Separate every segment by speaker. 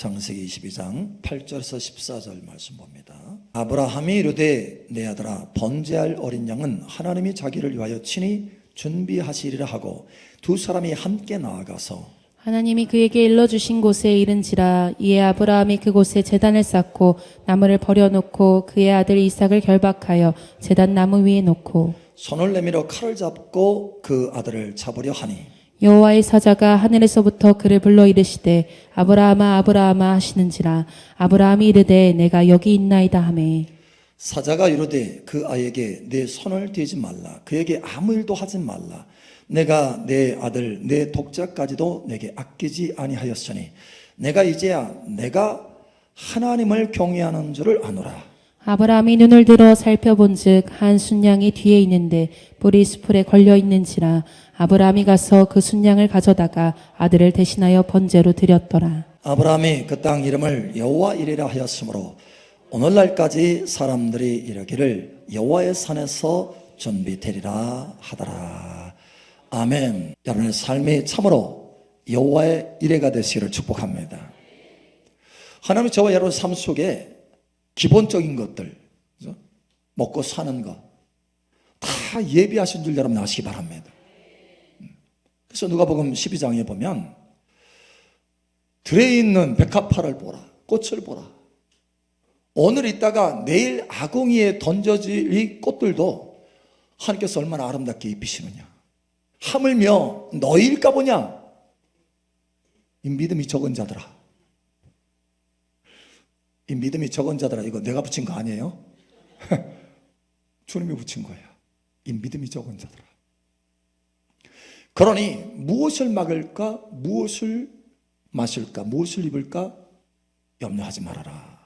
Speaker 1: 창세기 22장 8절에서 14절 말씀 봅니다. 아브라함이 이르되 내 아들아 번제할 어린 양은 하나님이 자기를 위하여 친히 준비하시리라 하고 두 사람이 함께 나아가서
Speaker 2: 하나님이 그에게 일러주신 곳에 이른지라. 이에 아브라함이 그곳에 제단을 쌓고 나무를 버려놓고 그의 아들 이삭을 결박하여 제단 나무 위에 놓고
Speaker 1: 손을 내밀어 칼을 잡고 그 아들을 잡으려 하니
Speaker 2: 여호와의 사자가 하늘에서부터 그를 불러 이르시되 아브라함아 아브라함아 하시는지라. 아브라함이 이르되 내가 여기 있나이다 하매
Speaker 1: 사자가 이르되 그 아이에게 내 손을 대지 말라. 그에게 아무 일도 하지 말라. 내가 내 아들 내 독자까지도 내게 아끼지 아니하였으니 내가 이제야 내가 하나님을 경외하는 줄을 아노라.
Speaker 2: 아브라함이 눈을 들어 살펴본즉 한 순양이 뒤에 있는데 뿔이 수풀에 걸려 있는지라. 아브라함이 가서 그 순양을 가져다가 아들을 대신하여 번제로 드렸더라.
Speaker 1: 아브라함이 그 땅 이름을 여호와 이레라 하였으므로 오늘날까지 사람들이 이르기를 여호와의 산에서 준비되리라 하더라. 아멘. 여러분의 삶이 참으로 여호와의 이레가 되시기를 축복합니다. 하나님이 저와 여러분 삶 속에 기본적인 것들, 그죠? 먹고 사는 것 다 예비하신 줄 여러분 아시기 바랍니다. 그래서 누가복음 12장에 보면 들에 있는 백합화를 보라, 꽃을 보라. 오늘 있다가 내일 아궁이에 던져질 이 꽃들도 하나님께서 얼마나 아름답게 입히시느냐. 하물며 너희일까 보냐. 이 믿음이 적은 자들아. 이 믿음이 적은 자들아. 이거 내가 붙인 거 아니에요? 주님이 붙인 거야. 이 믿음이 적은 자들아. 그러니 무엇을 먹을까, 무엇을 마실까, 무엇을 입을까 염려하지 말아라.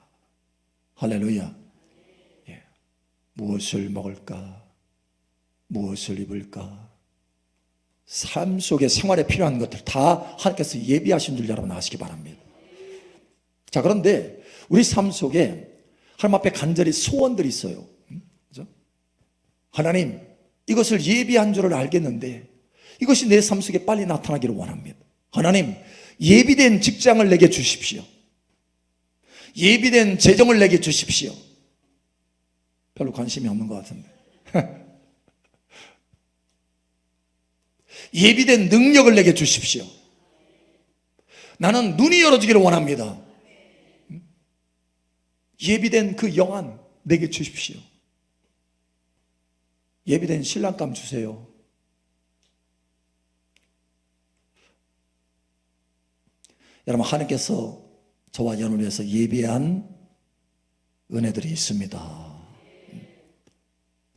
Speaker 1: 할렐루야. 예. 무엇을 먹을까, 무엇을 입을까. 삶 속에 생활에 필요한 것들 다 하나님께서 예비하신 줄 여러분 아시기 바랍니다. 자, 그런데 우리 삶 속에 하나님 앞에 간절히 소원들이 있어요. 그죠? 하나님, 이것을 예비한 줄을 알겠는데 이것이 내 삶 속에 빨리 나타나기를 원합니다. 하나님, 예비된 직장을 내게 주십시오. 예비된 재정을 내게 주십시오. 별로 관심이 없는 것 같은데. 예비된 능력을 내게 주십시오. 나는 눈이 열어지기를 원합니다. 예비된 그 영안 내게 주십시오. 예비된 신랑감 주세요. 여러분, 하나님께서 저와 여러분을 위해서 예비한 은혜들이 있습니다.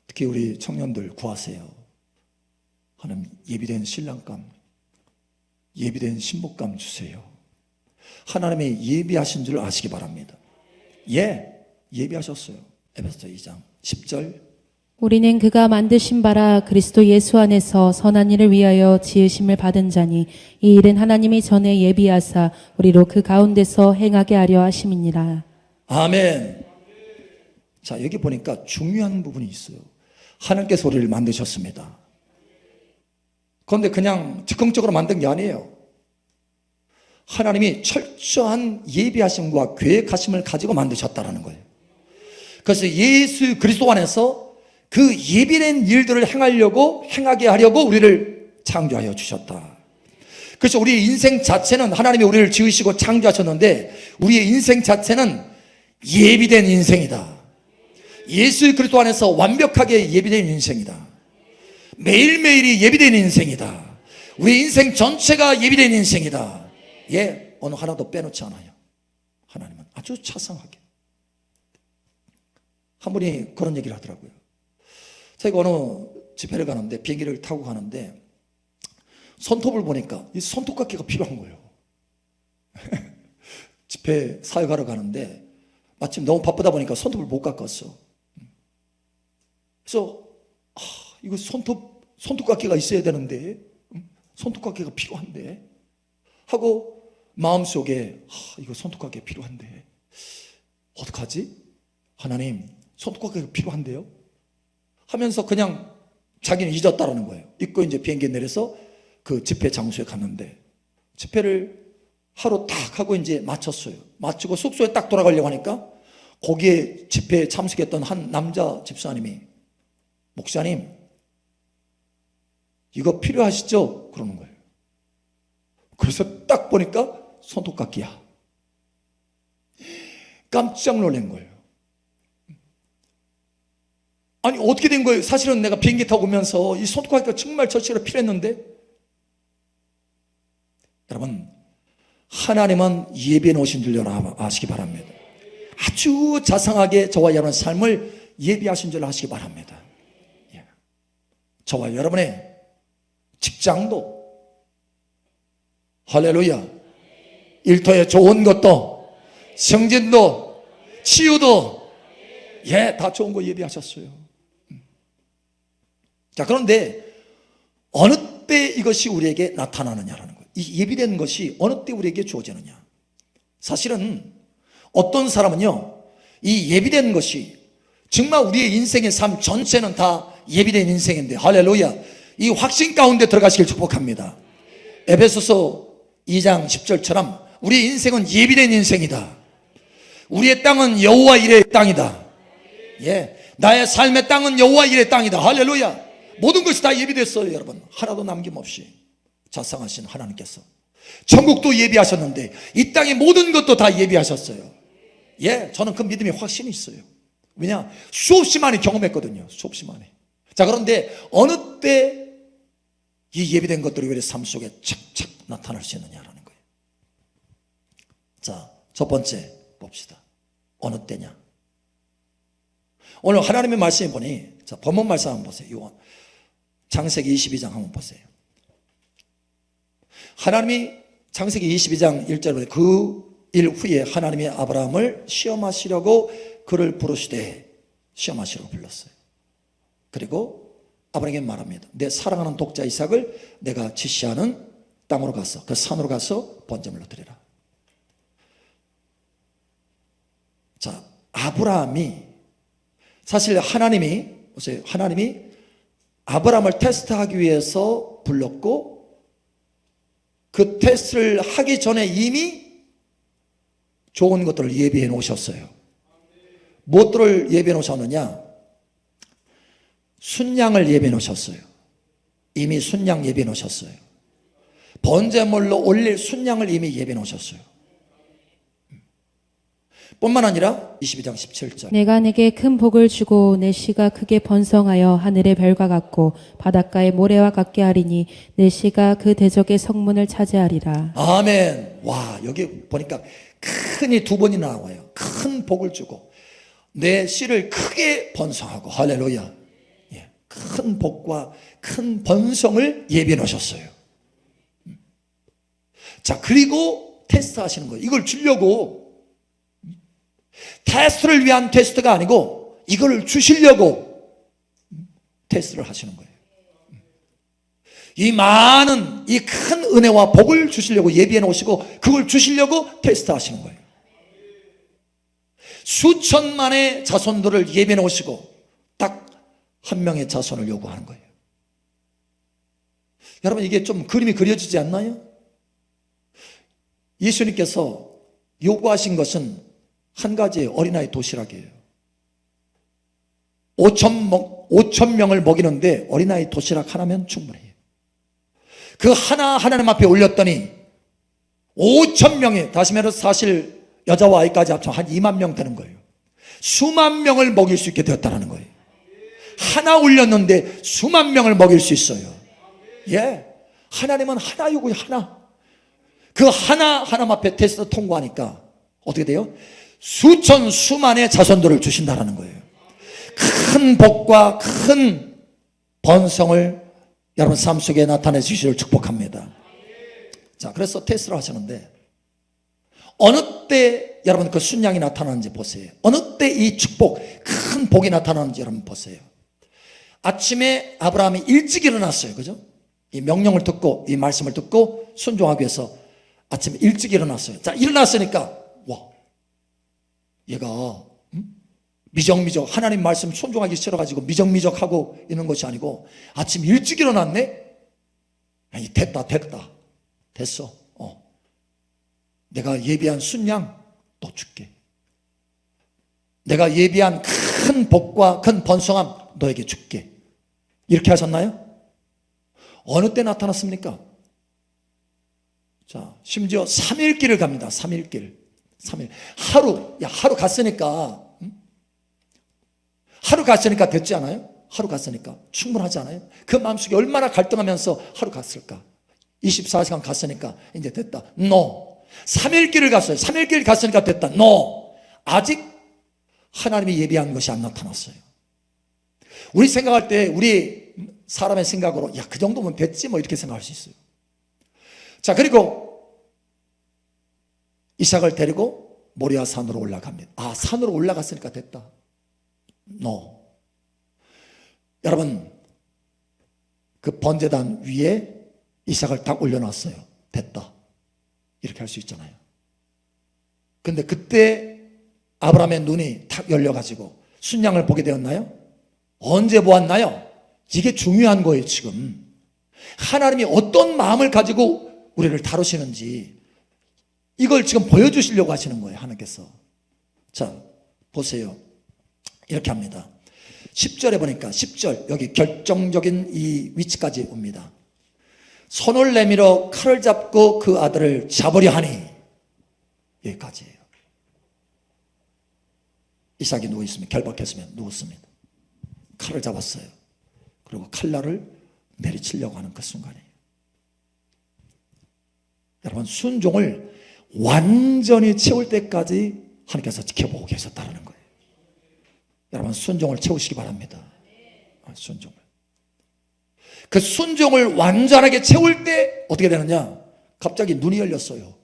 Speaker 1: 특히 우리 청년들 구하세요. 하나님, 예비된 신랑감, 예비된 신복감 주세요. 하나님이 예비하신 줄 아시기 바랍니다. 예, 예비하셨어요. 에베소서 2장 10절.
Speaker 2: 우리는 그가 만드신 바라 그리스도 예수 안에서 선한 일을 위하여 지으심을 받은 자니 이 일은 하나님이 전에 예비하사 우리로 그 가운데서 행하게 하려 하심이니라.
Speaker 1: 아멘. 자, 여기 보니까 중요한 부분이 있어요. 하나님께서 우리를 만드셨습니다. 그런데 그냥 즉흥적으로 만든 게 아니에요. 하나님이 철저한 예비하심과 계획하심을 가지고 만드셨다는 거예요. 그래서 예수 그리스도 안에서 그 예비된 일들을 행하게 하려고 우리를 창조하여 주셨다. 그래서 우리의 인생 자체는 하나님이 우리를 지으시고 창조하셨는데 우리의 인생 자체는 예비된 인생이다. 예수 그리스도 안에서 완벽하게 예비된 인생이다. 매일매일이 예비된 인생이다. 우리 인생 전체가 예비된 인생이다. 예, 어느 하나도 빼놓지 않아요. 하나님은 아주 자상하게. 한 분이 그런 얘기를 하더라고요. 제가 어느 집회를 가는데 비행기를 타고 가는데 손톱을 보니까 이 손톱깎이가 필요한 거예요. 집회 사역하러 가는데 마침 너무 바쁘다 보니까 손톱을 못 깎았어. 그래서 이거 손톱깎이가 있어야 되는데 손톱깎이가 필요한데 하고 마음속에 이거 손톱깎이가 필요한데 어떡하지? 하나님, 손톱깎이가 필요한데요? 하면서 그냥 자기는 잊었다라는 거예요. 잊고 이제 비행기에 내려서 그 집회 장소에 갔는데 집회를 하루 딱 하고 이제 마쳤어요. 마치고 숙소에 딱 돌아가려고 하니까 거기에 집회에 참석했던 한 남자 집사님이 목사님 이거 필요하시죠? 그러는 거예요. 그래서 딱 보니까 손톱깎이야. 깜짝 놀란 거예요. 아니 어떻게 된 거예요? 사실은 내가 비행기 타고 오면서 이 손톱깎이가 정말 절실하게 필요했는데, 여러분 하나님은 예비해 놓으신 줄 아시기 바랍니다. 아주 자상하게 저와 여러분의 삶을 예비하신 줄 아시기 바랍니다. 예. 저와 여러분의 직장도, 할렐루야, 일터에 좋은 것도, 성진도, 치유도, 예, 다 좋은 거 예비하셨어요. 자, 그런데 어느 때 이것이 우리에게 나타나느냐라는 거예요. 이 예비된 것이 어느 때 우리에게 주어지느냐. 사실은 어떤 사람은요, 이 예비된 것이 정말 우리의 인생의 삶 전체는 다 예비된 인생인데, 할렐루야, 이 확신 가운데 들어가시길 축복합니다. 에베소서 2장 10절처럼 우리의 인생은 예비된 인생이다. 우리의 땅은 여호와 일의 땅이다. 예, 나의 삶의 땅은 여호와 일의 땅이다. 할렐루야. 모든 것이 다 예비됐어요. 여러분 하나도 남김없이 자상하신 하나님께서 천국도 예비하셨는데 이 땅의 모든 것도 다 예비하셨어요. 예, 저는 그 믿음에 확신이 있어요. 왜냐, 수없이 많이 경험했거든요. 수없이 많이. 자, 그런데 어느 때 이 예비된 것들이 우리의 삶 속에 착착 나타날 수 있느냐라는 거예요. 자, 첫 번째 봅시다. 어느 때냐. 오늘 하나님의 말씀에 보니, 자, 본문 말씀 한번 보세요. 요한 창세기 22장 한번 보세요. 하나님이 창세기 22장 1절에 그 일 후에 하나님이 아브라함을 시험하시려고 그를 부르시되, 시험하시려고 불렀어요. 그리고 아브라함에게 말합니다. 내 사랑하는 독자 이삭을 내가 지시하는 땅으로 가서, 그 산으로 가서 번제물로 드리라. 자, 아브라함이 사실 하나님이 보세요. 하나님이 아브라함을 테스트하기 위해서 불렀고, 그 테스트를 하기 전에 이미 좋은 것들을 예비해 놓으셨어요. 무엇들을 예비해 놓으셨느냐? 순양을 예비해 놓으셨어요. 이미 순양 예비해 놓으셨어요. 번제물로 올릴 순양을 이미 예비해 놓으셨어요. 뿐만 아니라 22장 17절,
Speaker 2: 내가 내게 큰 복을 주고 내 씨가 크게 번성하여 하늘의 별과 같고 바닷가의 모래와 같게 하리니 내 씨가 그 대적의 성문을 차지하리라.
Speaker 1: 아멘. 와, 여기 보니까 큰이 두 번이나 나와요. 큰 복을 주고 내 씨를 크게 번성하고, 할렐루야. 예, 큰 복과 큰 번성을 예비해 놓으셨어요. 자, 그리고 테스트 하시는 거예요. 이걸 주려고, 테스트를 위한 테스트가 아니고 이걸 주시려고 테스트를 하시는 거예요. 이 많은 이 큰 은혜와 복을 주시려고 예비해 놓으시고 그걸 주시려고 테스트 하시는 거예요. 수천만의 자손들을 예비해 놓으시고 딱 한 명의 자손을 요구하는 거예요. 여러분, 이게 좀 그림이 그려지지 않나요? 예수님께서 요구하신 것은 한 가지의 어린아이 도시락이에요. 5천 명을 먹이는데 어린아이 도시락 하나면 충분해요. 그 하나 하나님 앞에 올렸더니 5천 명이, 다시 말해서 사실 여자와 아이까지 합치면 한 2만 명 되는 거예요. 수만 명을 먹일 수 있게 되었다는 거예요. 하나 올렸는데 수만 명을 먹일 수 있어요. 예, 하나님은 하나 요구해, 하나. 그 하나 하나님 앞에 테스트 통과하니까 어떻게 돼요? 수천 수만의 자손들을 주신다는 거예요. 큰 복과 큰 번성을 여러분 삶 속에 나타내 주시기를 축복합니다. 자, 그래서 테스트를 하시는데 어느 때 여러분 그 순양이 나타나는지 보세요. 어느 때 이 축복, 큰 복이 나타나는지 여러분 보세요. 아침에 아브라함이 일찍 일어났어요. 그죠? 이 명령을 듣고 이 말씀을 듣고 순종하기 위해서 아침에 일찍 일어났어요. 자, 일어났으니까 와, 얘가 미적미적 하나님 말씀 순종하기 싫어가지고 미적미적하고 있는 것이 아니고 아침 일찍 일어났네? 아니, 됐어. 내가 예비한 순양 또 줄게. 내가 예비한 큰 복과 큰 번성함 너에게 줄게. 이렇게 하셨나요? 어느 때 나타났습니까? 자, 심지어 3일길을 갑니다. 3일길. 3일. 하루 갔으니까, 하루 갔으니까 됐지 않아요? 하루 갔으니까. 충분하지 않아요? 그 마음속에 얼마나 갈등하면서 하루 갔을까? 24시간 갔으니까 이제 됐다. No. 3일길을 갔어요. 3일길 갔으니까 됐다. No. 아직 하나님이 예비한 것이 안 나타났어요. 우리 생각할 때, 우리 사람의 생각으로, 야, 그 정도면 됐지, 뭐, 이렇게 생각할 수 있어요. 자, 그리고 이삭을 데리고 모리아 산으로 올라갑니다. 아, 산으로 올라갔으니까 됐다. No. 여러분, 그 번제단 위에 이삭을 딱 올려놨어요. 됐다. 이렇게 할 수 있잖아요. 근데 그때 아브라함의 눈이 탁 열려가지고 순양을 보게 되었나요? 언제 보았나요? 이게 중요한 거예요, 지금. 하나님이 어떤 마음을 가지고 우리를 다루시는지 이걸 지금 보여주시려고 하시는 거예요, 하나님께서. 자, 보세요. 이렇게 합니다. 10절에 보니까 10절 여기 결정적인 이 위치까지 옵니다. 손을 내밀어 칼을 잡고 그 아들을 잡으려 하니, 여기까지예요. 이삭이 누워있으면, 결박했으면 누웠습니다. 칼을 잡았어요. 그리고 칼날을 내리치려고 하는 그 순간이에요. 여러분, 순종을 완전히 채울 때까지 하나님께서 지켜보고 계셨다는 거예요. 여러분, 순종을 채우시기 바랍니다. 순종을. 그 순종을 완전하게 채울 때 어떻게 되느냐? 갑자기 눈이 열렸어요.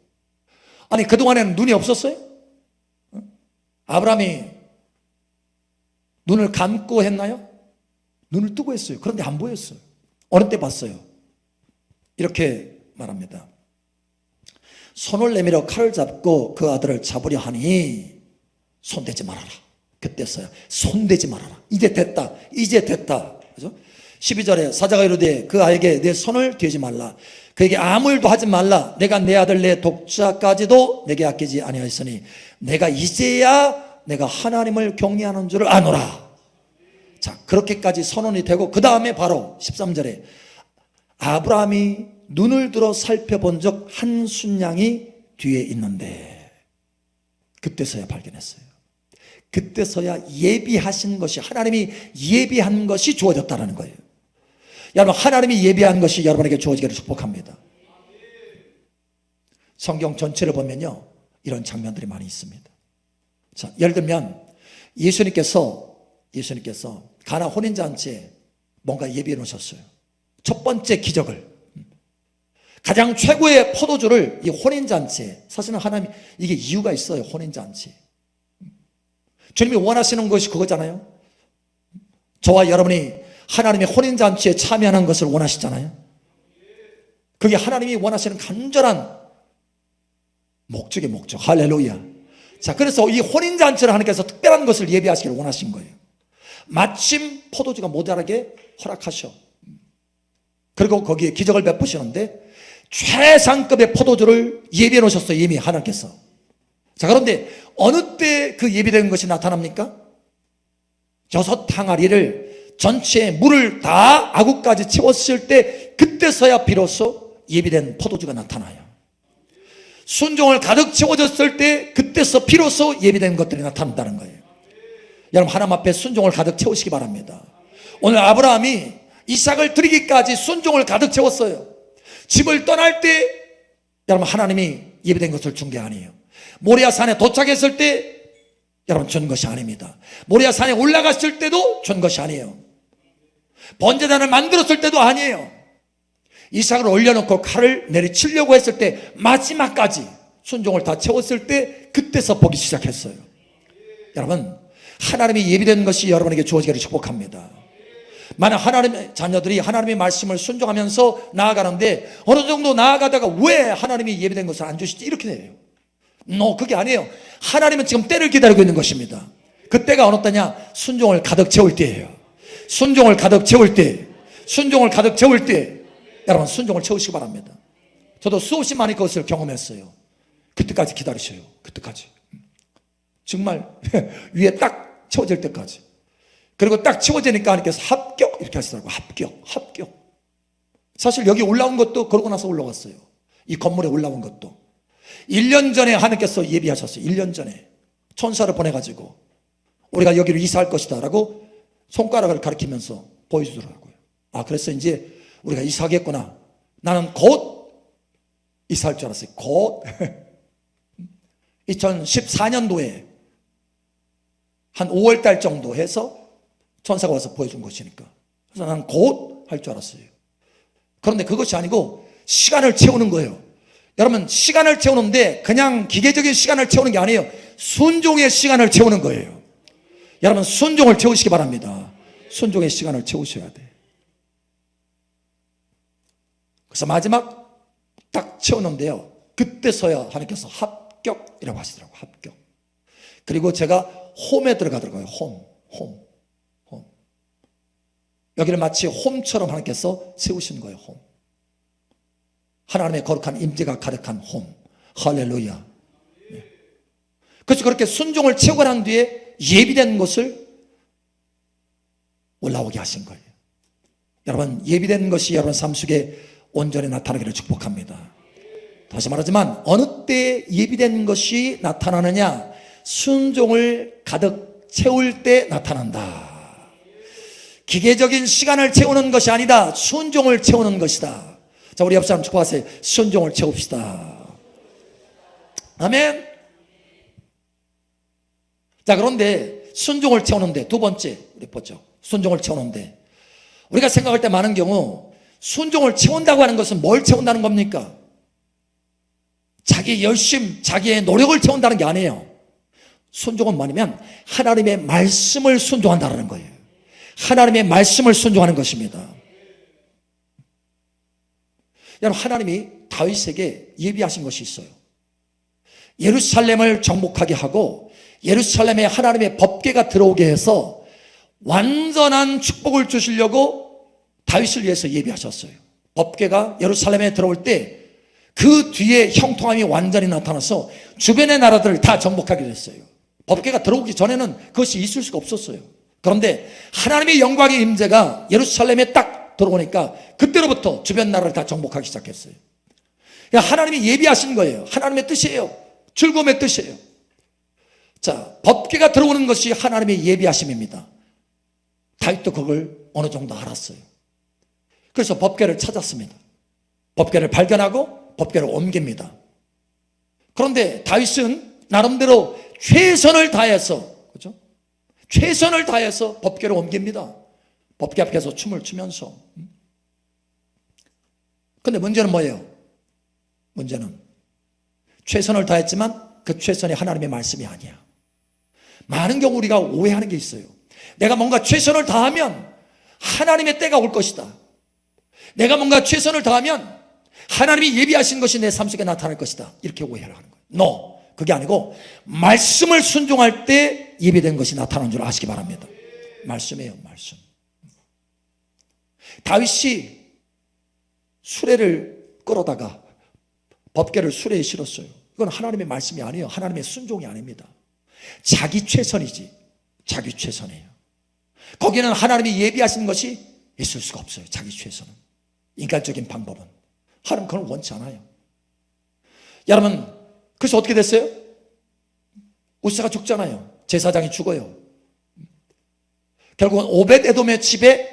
Speaker 1: 아니, 그동안에는 눈이 없었어요? 아브라함이 눈을 감고 했나요? 눈을 뜨고 했어요. 그런데 안 보였어요. 어느 때 봤어요? 이렇게 말합니다. 손을 내밀어 칼을 잡고 그 아들을 잡으려 하니 손대지 말아라. 그때서야 손대지 말아라. 이제 됐다. 이제 됐다. 그죠? 12절에 사자가 이르되 그 아이에게 내 손을 대지 말라. 그에게 아무 일도 하지 말라. 내가 내 아들 내 독자까지도 내게 아끼지 아니하였으니 내가 이제야 내가 하나님을 경외하는 줄을 아노라. 자, 그렇게까지 선언이 되고 그 다음에 바로 13절에 아브라함이 눈을 들어 살펴본 적 한 순양이 뒤에 있는데, 그때서야 발견했어요. 그때서야 예비하신 것이, 하나님이 예비한 것이 주어졌다는 거예요. 여러분, 하나님이 예비한 것이 여러분에게 주어지기를 축복합니다. 성경 전체를 보면요, 이런 장면들이 많이 있습니다. 자, 예를 들면 예수님께서 가나 혼인잔치에 뭔가 예비해 놓으셨어요. 첫 번째 기적을, 가장 최고의 포도주를 이 혼인잔치에, 사실은 하나님, 이게 이유가 있어요. 혼인잔치, 주님이 원하시는 것이 그거잖아요. 저와 여러분이 하나님의 혼인잔치에 참여하는 것을 원하시잖아요. 그게 하나님이 원하시는 간절한 목적의 목적. 할렐루야. 자, 그래서 이 혼인잔치를 하나님께서 특별한 것을 예비하시기를 원하신 거예요. 마침 포도주가 모자라게 허락하셔. 그리고 거기에 기적을 베푸시는데 최상급의 포도주를 예비해 놓으셨어요, 이미 하나님께서. 자, 그런데 어느 때 그 예비된 것이 나타납니까? 6항아리를 전체에 물을 다 아구까지 채웠을 때, 그때서야 비로소 예비된 포도주가 나타나요. 순종을 가득 채워졌을 때, 그때서 비로소 예비된 것들이 나타난다는 거예요. 여러분, 하나님 앞에 순종을 가득 채우시기 바랍니다. 오늘 아브라함이 이삭을 드리기까지 순종을 가득 채웠어요. 집을 떠날 때 여러분, 하나님이 예비된 것을 준 게 아니에요. 모리아 산에 도착했을 때 여러분, 준 것이 아닙니다. 모리아 산에 올라갔을 때도 준 것이 아니에요. 번제단을 만들었을 때도 아니에요. 이삭을 올려놓고 칼을 내리치려고 했을 때 마지막까지 순종을 다 채웠을 때, 그때서 보기 시작했어요. 여러분, 하나님이 예비된 것이 여러분에게 주어지기를 축복합니다. 만약 하나님의 자녀들이 하나님의 말씀을 순종하면서 나아가는데 어느 정도 나아가다가 왜 하나님이 예비된 것을 안 주시지, 이렇게 돼요. 그게 아니에요. 하나님은 지금 때를 기다리고 있는 것입니다. 그 때가 어느 때냐? 순종을 가득 채울 때예요. 순종을 가득 채울 때, 순종을 가득 채울 때 여러분, 순종을 채우시기 바랍니다. 저도 수없이 많이 그것을 경험했어요. 그때까지 기다리셔요. 그때까지. 정말 위에 딱 채워질 때까지. 그리고 딱 채워지니까 하나님께서 합격 이렇게 하시더라고요. 합격. 사실 여기 올라온 것도 그러고 나서 올라왔어요. 이 건물에 올라온 것도 1년 전에 하나님께서 예비하셨어요. 1년 전에 천사를 보내가지고 우리가 여기로 이사할 것이다 라고 손가락을 가리키면서 보여주더라고요. 아, 그래서 이제 우리가 이사하겠구나. 나는 곧 이사할 줄 알았어요. 곧 2014년도에 한 5월달 정도 해서 천사가 와서 보여준 것이니까. 그래서 나는 곧 할 줄 알았어요. 그런데 그것이 아니고 시간을 채우는 거예요. 여러분, 시간을 채우는데 그냥 기계적인 시간을 채우는 게 아니에요. 순종의 시간을 채우는 거예요. 여러분, 순종을 채우시기 바랍니다. 순종의 시간을 채우셔야 돼. 그래서 마지막 딱 채우는데요, 그때서야 하나님께서 합격이라고 하시더라고요. 합격. 그리고 제가 홈에 들어가더라고요. 홈. 여기를 마치 홈처럼 하나님께서 세우신 거예요. 홈. 하나님의 거룩한 임재가 가득한 홈. 할렐루야. 그래서 그렇게 순종을 채우고 난 뒤에 예비된 것을 올라오게 하신 거예요. 여러분, 예비된 것이 여러분 삶 속에 온전히 나타나기를 축복합니다. 다시 말하지만 어느 때 예비된 것이 나타나느냐? 순종을 가득 채울 때 나타난다. 기계적인 시간을 채우는 것이 아니다. 순종을 채우는 것이다. 자, 우리 옆 사람 축복하세요. 순종을 채웁시다. 아멘. 자, 그런데 순종을 채우는데 두 번째 우리 보죠. 순종을 채우는데 우리가 생각할 때 많은 경우 순종을 채운다고 하는 것은 뭘 채운다는 겁니까? 자기 열심, 자기의 노력을 채운다는 게 아니에요. 순종은 뭐냐면 하나님의 말씀을 순종한다는 거예요. 하나님의 말씀을 순종하는 것입니다. 여러분, 하나님이 다윗에게 예비하신 것이 있어요. 예루살렘을 정복하게 하고 예루살렘에 하나님의 법궤가 들어오게 해서 완전한 축복을 주시려고 다윗을 위해서 예비하셨어요. 법궤가 예루살렘에 들어올 때 그 뒤에 형통함이 완전히 나타나서 주변의 나라들을 다 정복하게 됐어요. 법궤가 들어오기 전에는 그것이 있을 수가 없었어요. 그런데 하나님의 영광의 임재가 예루살렘에 딱 들어오니까 그때로부터 주변 나라를 다 정복하기 시작했어요. 하나님이 예비하신 거예요. 하나님의 뜻이에요. 즐거움의 뜻이에요. 자, 법궤가 들어오는 것이 하나님의 예비하심입니다. 다윗도 그걸 어느 정도 알았어요. 그래서 법궤를 찾았습니다. 법궤를 발견하고 법궤를 옮깁니다. 그런데 다윗은 나름대로 최선을 다해서, 그렇죠? 최선을 다해서 법궤를 옮깁니다. 법궤 앞에서 춤을 추면서. 근데 문제는 뭐예요? 문제는 최선을 다했지만 그 최선이 하나님의 말씀이 아니야. 많은 경우 우리가 오해하는 게 있어요. 내가 뭔가 최선을 다하면 하나님의 때가 올 것이다. 내가 뭔가 최선을 다하면 하나님이 예비하신 것이 내 삶 속에 나타날 것이다. 이렇게 오해를 하는 거예요. No, 그게 아니고 말씀을 순종할 때 예비된 것이 나타나는 줄 아시기 바랍니다. 말씀이에요. 말씀. 다윗이 수레를 끌어다가 법궤를 수레에 실었어요. 이건 하나님의 말씀이 아니에요. 하나님의 순종이 아닙니다. 자기 최선이지. 자기 최선이에요. 거기는 하나님이 예비하신 것이 있을 수가 없어요. 자기 최선은. 인간적인 방법은. 하나님 그걸 원치 않아요. 여러분, 그래서 어떻게 됐어요? 우사가 죽잖아요. 제사장이 죽어요. 결국은 오벳에돔의 집에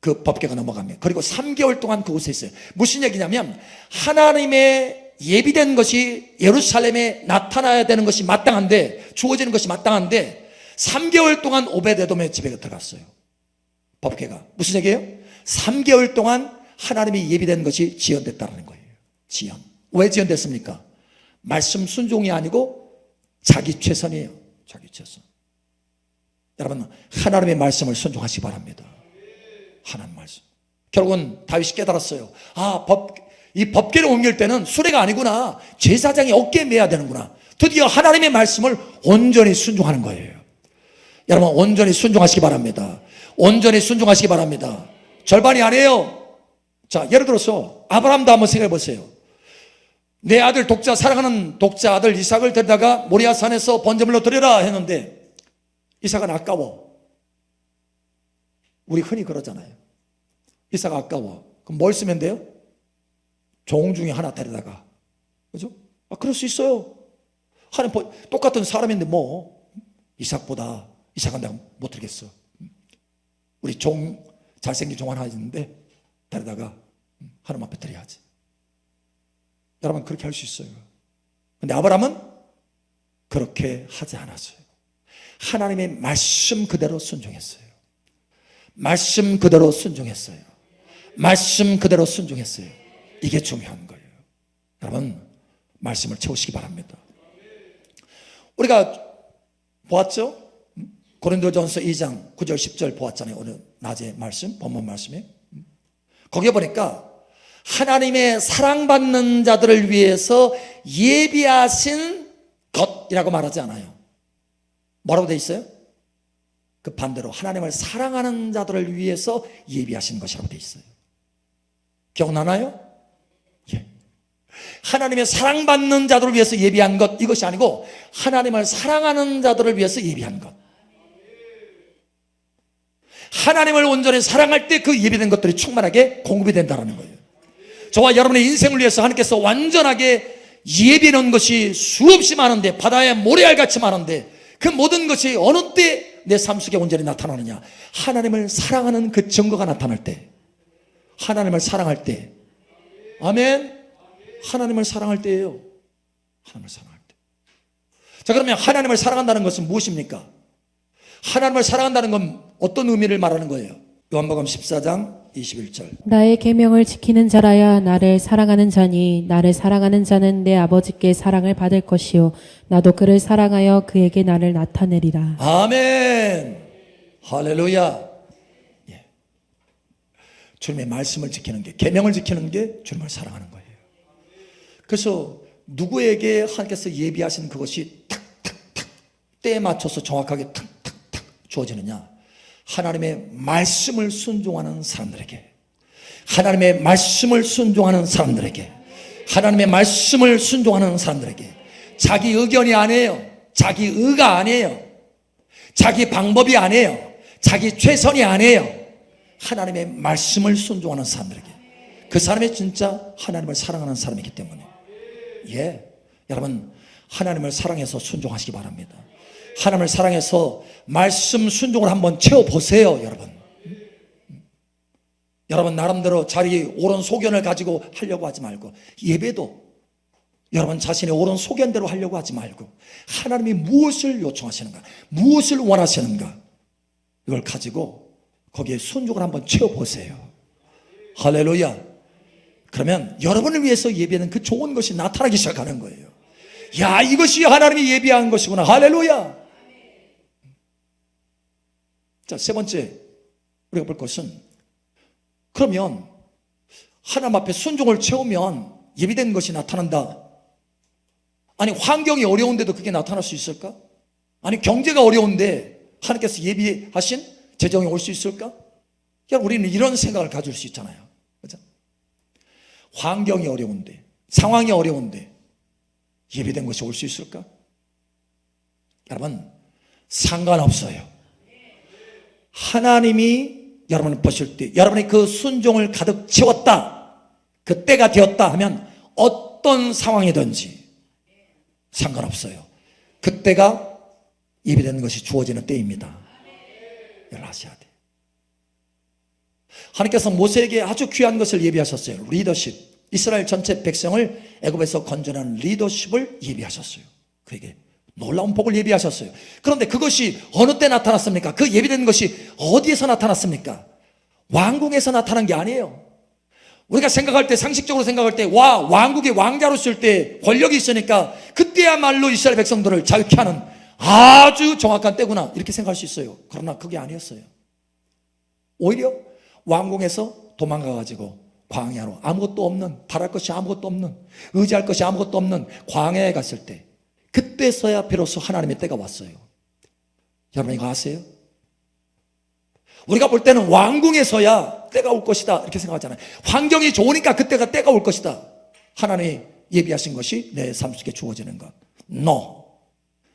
Speaker 1: 그 법궤가 넘어갑니다. 그리고 3개월 동안 그곳에 있어요. 무슨 얘기냐면 하나님의 예비된 것이 예루살렘에 나타나야 되는 것이 마땅한데, 주어지는 것이 마땅한데 3개월 동안 오벳에돔의 집에 들어갔어요. 법궤가. 무슨 얘기예요? 3개월 동안 하나님이 예비된 것이 지연됐다는 거예요. 지연. 왜 지연됐습니까? 말씀 순종이 아니고 자기 최선이에요. 자기 최선. 여러분, 하나님의 말씀을 순종하시기 바랍니다. 하나님 말씀. 결국은 다윗이 깨달았어요. 아, 이 법궤를 옮길 때는 수레가 아니구나. 제사장이 어깨에 매야 되는구나. 드디어 하나님의 말씀을 온전히 순종하는 거예요. 여러분, 온전히 순종하시기 바랍니다. 온전히 순종하시기 바랍니다. 절반이 아니에요. 자, 예를 들어서 아브라함도 한번 생각해 보세요. 내 아들 독자, 사랑하는 독자 아들 이삭을 데려다가 모리아 산에서 번제물로 드려라 했는데 이삭은 아까워. 우리 흔히 그러잖아요. 이삭 아까워. 그럼 뭘 쓰면 돼요? 종 중에 하나 데려다가. 그죠? 그럴 수 있어요. 하나님 똑같은 사람인데 뭐 이삭은 내가 못 드리겠어. 우리 종, 잘생긴 종 하나 있는데 데려다가 하나님 앞에 드려야지. 여러분 그렇게 할 수 있어요. 근데 아브라함은 그렇게 하지 않았어요. 하나님의 말씀 그대로 순종했어요. 말씀 그대로 순종했어요. 말씀 그대로 순종했어요. 이게 중요한 거예요. 여러분 말씀을 채우시기 바랍니다. 우리가 보았죠? 고린도전서 2장 9절 10절 보았잖아요. 오늘 낮에 말씀, 본문 말씀에. 거기에 보니까 하나님의 사랑받는 자들을 위해서 예비하신 것이라고 말하지 않아요. 뭐라고 돼 있어요? 그 반대로 하나님을 사랑하는 자들을 위해서 예비하신 것이라고 돼 있어요. 기억나나요? 예. 하나님의 사랑받는 자들을 위해서 예비한 것, 이것이 아니고 하나님을 사랑하는 자들을 위해서 예비한 것. 하나님을 온전히 사랑할 때 그 예비된 것들이 충만하게 공급이 된다는 거예요. 저와 여러분의 인생을 위해서 하나님께서 완전하게 예비해 놓은 것이 수없이 많은데, 바다에 모래알같이 많은데 그 모든 것이 어느 때 내 삶 속에 온전히 나타나느냐? 하나님을 사랑하는 그 증거가 나타날 때, 하나님을 사랑할 때. 아멘. 하나님을 사랑할 때예요. 하나님을 사랑할 때. 자, 그러면 하나님을 사랑한다는 것은 무엇입니까? 하나님을 사랑한다는 건 어떤 의미를 말하는 거예요? 요한복음 14장 21절.
Speaker 2: 나의 계명을 지키는 자라야 나를 사랑하는 자니 나를 사랑하는 자는 내 아버지께 사랑을 받을 것이요 나도 그를 사랑하여 그에게 나를 나타내리라.
Speaker 1: 아멘. 할렐루야. 예. 주님의 말씀을 지키는 게, 계명을 지키는 게 주님을 사랑하는 거예요. 그래서 누구에게 하나님께서 예비하신 그것이 탁탁탁 때에 맞춰서 정확하게 탁탁탁 주어지느냐? 하나님의 말씀을 순종하는 사람들에게, 하나님의 말씀을 순종하는 사람들에게, 하나님의 말씀을 순종하는 사람들에게. 자기 의견이 아니에요. 자기 의가 아니에요. 자기 방법이 아니에요. 자기 최선이 아니에요. 하나님의 말씀을 순종하는 사람들에게. 그 사람이 진짜 하나님을 사랑하는 사람이기 때문에. 예, 여러분 하나님을 사랑해서 순종하시기 바랍니다. 하나님을 사랑해서 말씀 순종을 한번 채워보세요. 여러분 나름대로 자기 옳은 소견을 가지고 하려고 하지 말고, 예배도 여러분 자신의 옳은 소견대로 하려고 하지 말고, 하나님이 무엇을 요청하시는가, 무엇을 원하시는가, 이걸 가지고 거기에 순종을 한번 채워보세요. 할렐루야. 그러면 여러분을 위해서 예비하는 그 좋은 것이 나타나기 시작하는 거예요. 야, 이것이 하나님이 예비한 것이구나. 할렐루야. 자, 세 번째 우리가 볼 것은, 그러면 하나님 앞에 순종을 채우면 예비된 것이 나타난다. 아니 환경이 어려운데도 그게 나타날 수 있을까? 아니 경제가 어려운데 하나님께서 예비하신 재정이 올 수 있을까? 그냥 우리는 이런 생각을 가질 수 있잖아요. 그렇죠? 환경이 어려운데, 상황이 어려운데 예비된 것이 올 수 있을까? 여러분 상관없어요. 하나님이 여러분을 보실 때, 여러분이 그 순종을 가득 채웠다, 그 때가 되었다 하면 어떤 상황이든지 상관없어요. 그때가 예비되는 것이 주어지는 때입니다. 여러분 아셔야 돼요. 하나님께서 모세에게 아주 귀한 것을 예비하셨어요. 리더십. 이스라엘 전체 백성을 애굽에서 건져내는 리더십을 예비하셨어요. 그에게 놀라운 복을 예비하셨어요. 그런데 그것이 어느 때 나타났습니까? 그 예비된 것이 어디에서 나타났습니까? 왕궁에서 나타난 게 아니에요. 우리가 생각할 때, 상식적으로 생각할 때, 왕국의 왕자로 있을 때 권력이 있으니까 그때야말로 이스라엘 백성들을 자유케 하는 아주 정확한 때구나, 이렇게 생각할 수 있어요. 그러나 그게 아니었어요. 오히려 왕궁에서 도망가가지고 광야로, 아무것도 없는, 바랄 것이 아무것도 없는, 의지할 것이 아무것도 없는 광야에 갔을 때, 그때서야 비로소 하나님의 때가 왔어요. 여러분 이거 아세요? 우리가 볼 때는 왕궁에서야 때가 올 것이다 이렇게 생각하잖아요. 환경이 좋으니까 그때가 때가 올 것이다. 하나님이 예비하신 것이 내 삶 속에 주어지는 것. No.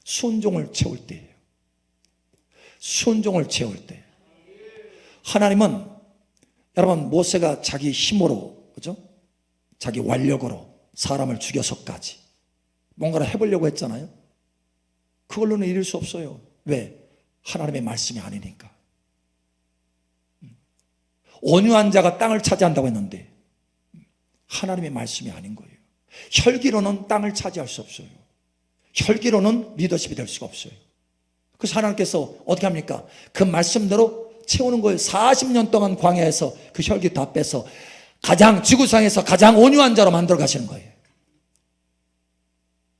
Speaker 1: 순종을 채울 때예요. 순종을 채울 때. 하나님은 여러분 모세가 자기 힘으로, 그죠? 자기 완력으로 사람을 죽여서까지 뭔가를 해보려고 했잖아요. 그걸로는 이룰 수 없어요. 왜? 하나님의 말씀이 아니니까. 온유한 자가 땅을 차지한다고 했는데 하나님의 말씀이 아닌 거예요. 혈기로는 땅을 차지할 수 없어요. 혈기로는 리더십이 될 수가 없어요. 그래서 하나님께서 어떻게 합니까? 그 말씀대로 채우는 거예요. 40년 동안 광야에서 그 혈기 다 빼서 지구상에서 가장 온유한 자로 만들어 가시는 거예요.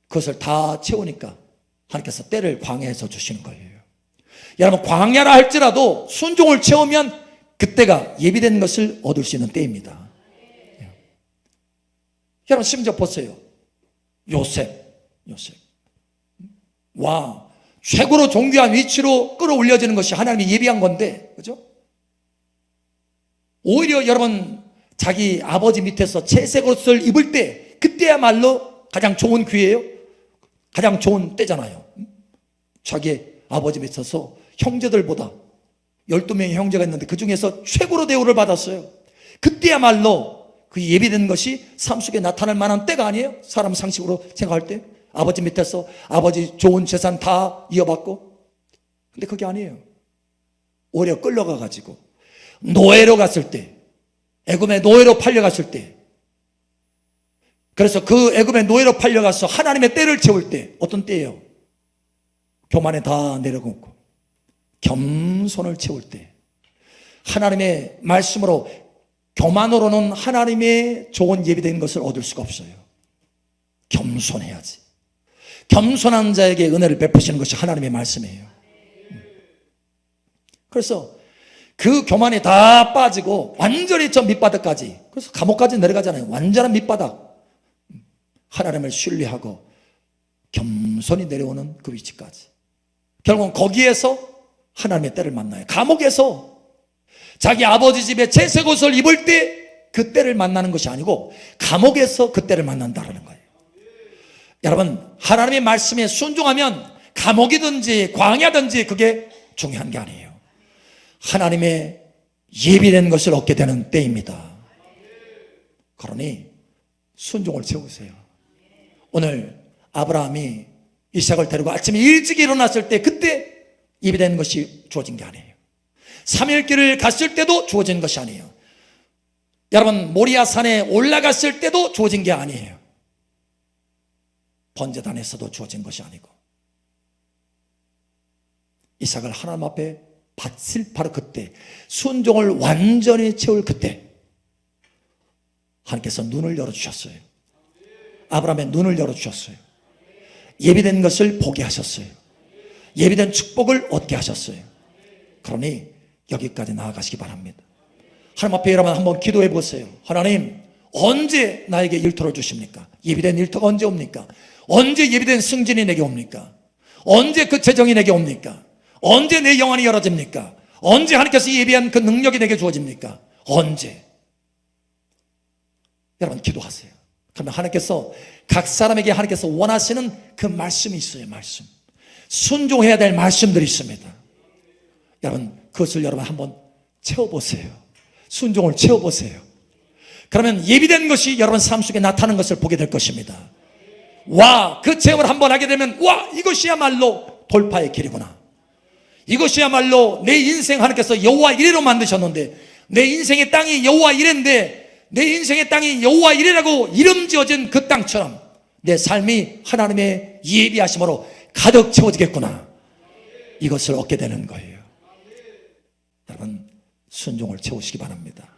Speaker 1: 그것을 다 채우니까 하나님께서 때를 광야에서 주시는 거예요. 여러분 광야라 할지라도 순종을 채우면 그때가 예비된 것을 얻을 수 있는 때입니다. 여러분 심지어 보세요. 요셉 와, 최고로 존귀한 위치로 끌어올려지는 것이 하나님이 예비한 건데, 그죠? 오히려 여러분 자기 아버지 밑에서 채색 옷을 입을 때 그때야말로 가장 좋은 기회예요. 가장 좋은 때잖아요. 자기 아버지 밑에서 형제들보다 12명의 형제가 있는데 그 중에서 최고로 대우를 받았어요. 그때야말로 그 예비된 것이 삶 속에 나타날 만한 때가 아니에요? 사람 상식으로 생각할 때 아버지 밑에서 아버지 좋은 재산 다 이어받고. 근데 그게 아니에요. 오히려 끌려가 가지고 노예로 갔을 때, 애굽의 노예로 팔려갔을 때, 그래서 그 애굽의 노예로 팔려가서 하나님의 때를 채울 때, 어떤 때예요? 교만에 다 내려놓고 겸손을 채울 때, 하나님의 말씀으로, 교만으로는 하나님의 좋은 예비된 것을 얻을 수가 없어요. 겸손해야지. 겸손한 자에게 은혜를 베푸시는 것이 하나님의 말씀이에요. 그래서 그 교만이 다 빠지고 완전히 저 밑바닥까지, 그래서 감옥까지 내려가잖아요. 완전한 밑바닥. 하나님을 신뢰하고 겸손히 내려오는 그 위치까지. 결국은 거기에서 하나님의 때를 만나요. 감옥에서 자기 아버지 집에 채색 옷을 입을 때 그 때를 만나는 것이 아니고 감옥에서 그 때를 만난다는 거예요. 여러분 하나님의 말씀에 순종하면 감옥이든지 광야든지 그게 중요한 게 아니에요. 하나님의 예비된 것을 얻게 되는 때입니다. 그러니 순종을 채우세요. 오늘 아브라함이 이삭을 데리고 아침에 일찍 일어났을 때 그때 예비된 것이 주어진 게 아니에요. 3일 길을 갔을 때도 주어진 것이 아니에요. 여러분 모리아 산에 올라갔을 때도 주어진 게 아니에요. 번제단에서도 주어진 것이 아니고 이삭을 하나님 앞에 바칠 바로 그때, 순종을 완전히 채울 그때 하나님께서 눈을 열어주셨어요. 아브라함의 눈을 열어주셨어요. 예비된 것을 보게 하셨어요. 예비된 축복을 얻게 하셨어요. 그러니 여기까지 나아가시기 바랍니다. 하나님 앞에 여러분 한번 기도해 보세요. 하나님 언제 나에게 일터를 주십니까? 예비된 일터가 언제 옵니까? 언제 예비된 승진이 내게 옵니까? 언제 그 재정이 내게 옵니까? 언제 내 영안이 열어집니까? 언제 하나님께서 예비한 그 능력이 내게 주어집니까? 언제? 여러분 기도하세요. 그러면 하나님께서 각 사람에게 하나님께서 원하시는 그 말씀이 있어요. 말씀, 순종해야 될 말씀들이 있습니다. 여러분 그것을 여러분 한번 채워보세요. 순종을 채워보세요. 그러면 예비된 것이 여러분 삶 속에 나타나는 것을 보게 될 것입니다. 와, 그 체험을 한번 하게 되면 와, 이것이야말로 돌파의 길이구나. 이것이야말로 내 인생 하나님께서 여호와 이레로 만드셨는데, 내 인생의 땅이 여호와 이레인데, 내 인생의 땅이 여호와 이레라고 이름 지어진 그 땅처럼 내 삶이 하나님의 예비하심으로 가득 채워지겠구나. 이것을 얻게 되는 거예요. 여러분 순종을 채우시기 바랍니다.